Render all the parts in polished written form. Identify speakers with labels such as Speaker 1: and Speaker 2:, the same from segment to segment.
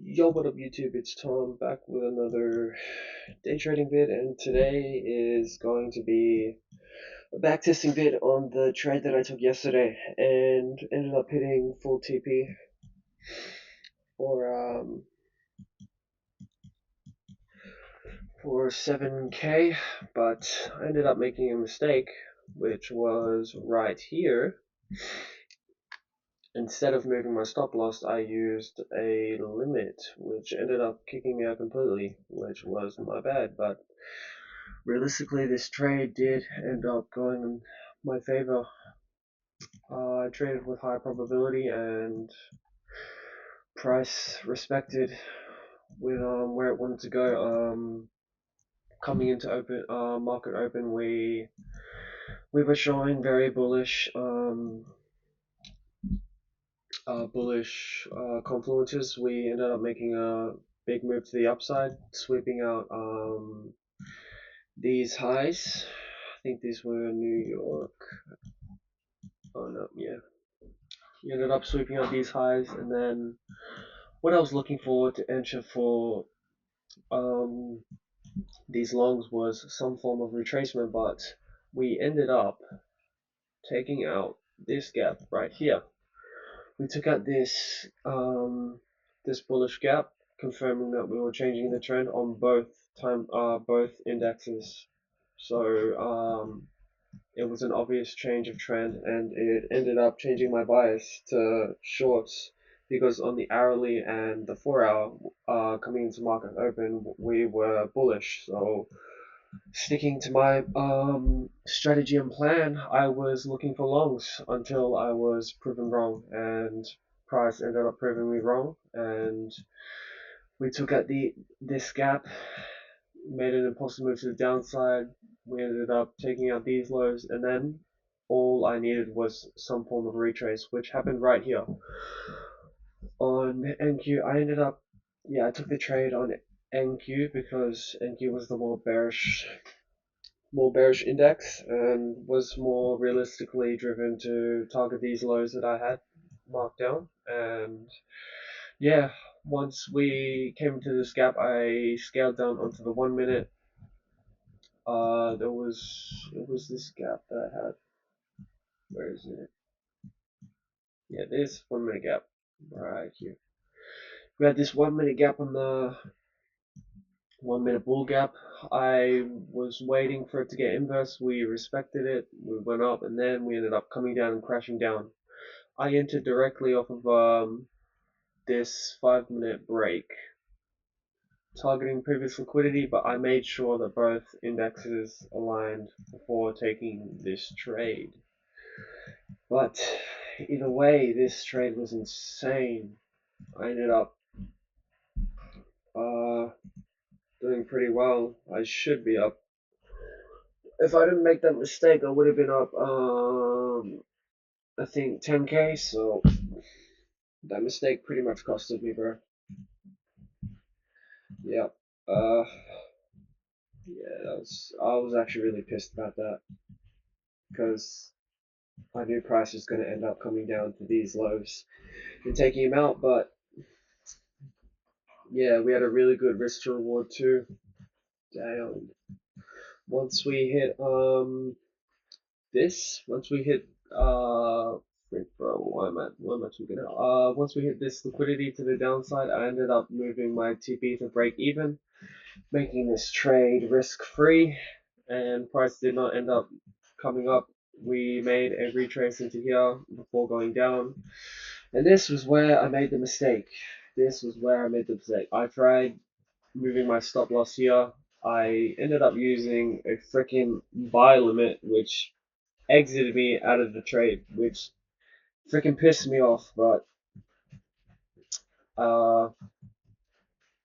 Speaker 1: Yo, what up YouTube? It's Tom back with another day trading vid, and today is going to be a backtesting vid on the trade that I took yesterday and ended up hitting full TP for 7K, but I ended up making a mistake, which was right here. Instead of moving my stop loss, I used a limit, which ended up kicking me out completely, which was my bad, but realistically, this trade did end up going in my favor. I traded with high probability and price respected with where it wanted to go. Coming into open market open, we were showing very bullish confluences. We ended up making a big move to the upside, sweeping out these highs. I think these were New York. Oh no, yeah. He ended up sweeping out these highs, and then what I was looking for to enter for um, these longs was some form of retracement, but we ended up taking out this gap right here. We took out this bullish gap, confirming that we were changing the trend on both indexes. So it was an obvious change of trend, and it ended up changing my bias to shorts because on the hourly and the 4 hour coming into market open, we were bullish. So sticking to my strategy and plan, I was looking for longs until I was proven wrong, and price ended up proving me wrong, and we took out this gap, made an impulsive move to the downside. We ended up taking out these lows, and then all I needed was some form of retrace, which happened right here on NQ. I took the trade on NQ because NQ was the more bearish index and was more realistically driven to target these lows that I had marked down. And yeah, once we came to this gap, I scaled down onto the 1 minute. It was this gap that I had. Where is it? Yeah, this 1 minute gap right here. We had this 1 minute gap on the 1 minute bull gap. I was waiting for it to get inverse. We respected it. We went up, and then we ended up coming down and crashing down. I entered directly off of this 5 minute break, targeting previous liquidity, but I made sure that both indexes aligned before taking this trade. But either way, this trade was insane. I ended up uh, doing pretty well. I should be up. If I didn't make that mistake, I would have been up, I think 10K. So that mistake pretty much costed me, bro. Yeah. Uh, yeah, I was actually really pissed about that because I knew price was going to end up coming down to these lows and taking him out. But yeah, we had a really good risk to reward too. Damn. Once we hit once we hit bro, why am I tweaking out? Once we hit this liquidity to the downside, I ended up moving my TP to break even, making this trade risk free, and price did not end up coming up. We made a retrace into here before going down, and this was where I made the mistake. I tried moving my stop loss here. I ended up using a freaking buy limit, which exited me out of the trade, which freaking pissed me off. But uh,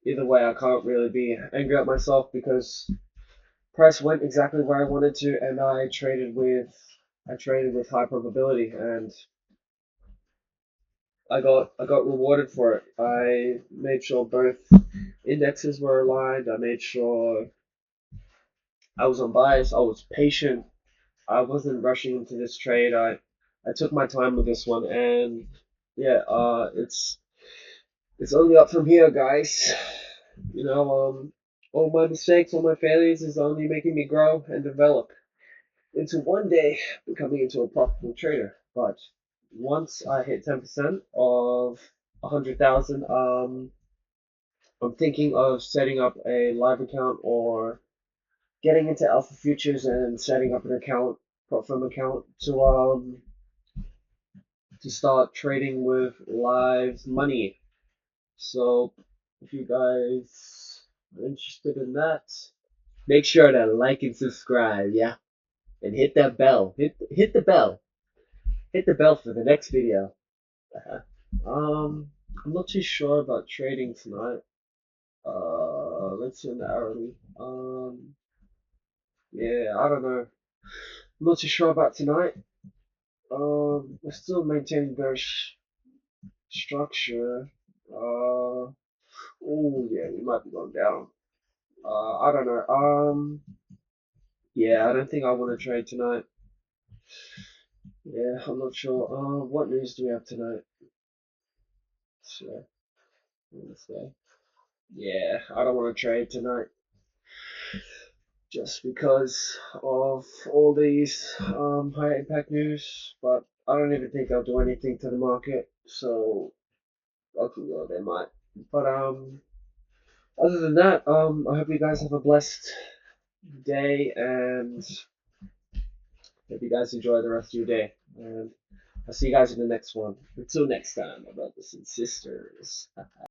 Speaker 1: either way, I can't really be angry at myself because price went exactly where I wanted to, and I traded with high probability, and I got rewarded for it. I made sure both indexes were aligned. I made sure I was unbiased. I was patient. I wasn't rushing into this trade. I took my time with this one, and yeah, It's only up from here, guys. You know, all my mistakes, all my failures is only making me grow and develop into one day becoming into a profitable trader. But once I hit 10% of 100,000, I'm thinking of setting up a live account or getting into Alpha Futures and setting up an account, platform account to start trading with live money. So if you guys are interested in that, make sure to like and subscribe, yeah, and hit that bell. Hit the bell. Hit the bell for the next video. I'm not too sure about trading tonight. Let's see on the hourly. Yeah, I don't know. I'm not too sure about tonight. We're still maintaining bearish structure. Oh yeah, we might be going down. I don't know. Yeah, I don't think I want to trade tonight. Yeah, I'm not sure. What news do we have tonight? So, Wednesday. Yeah, I don't want to trade tonight just because of all these high impact news. But I don't even think I'll do anything to the market. So I could go there, might. But other than that, I hope you guys have a blessed day and hope you guys enjoy the rest of your day. And I'll see you guys in the next one. Until next time, my brothers and sisters.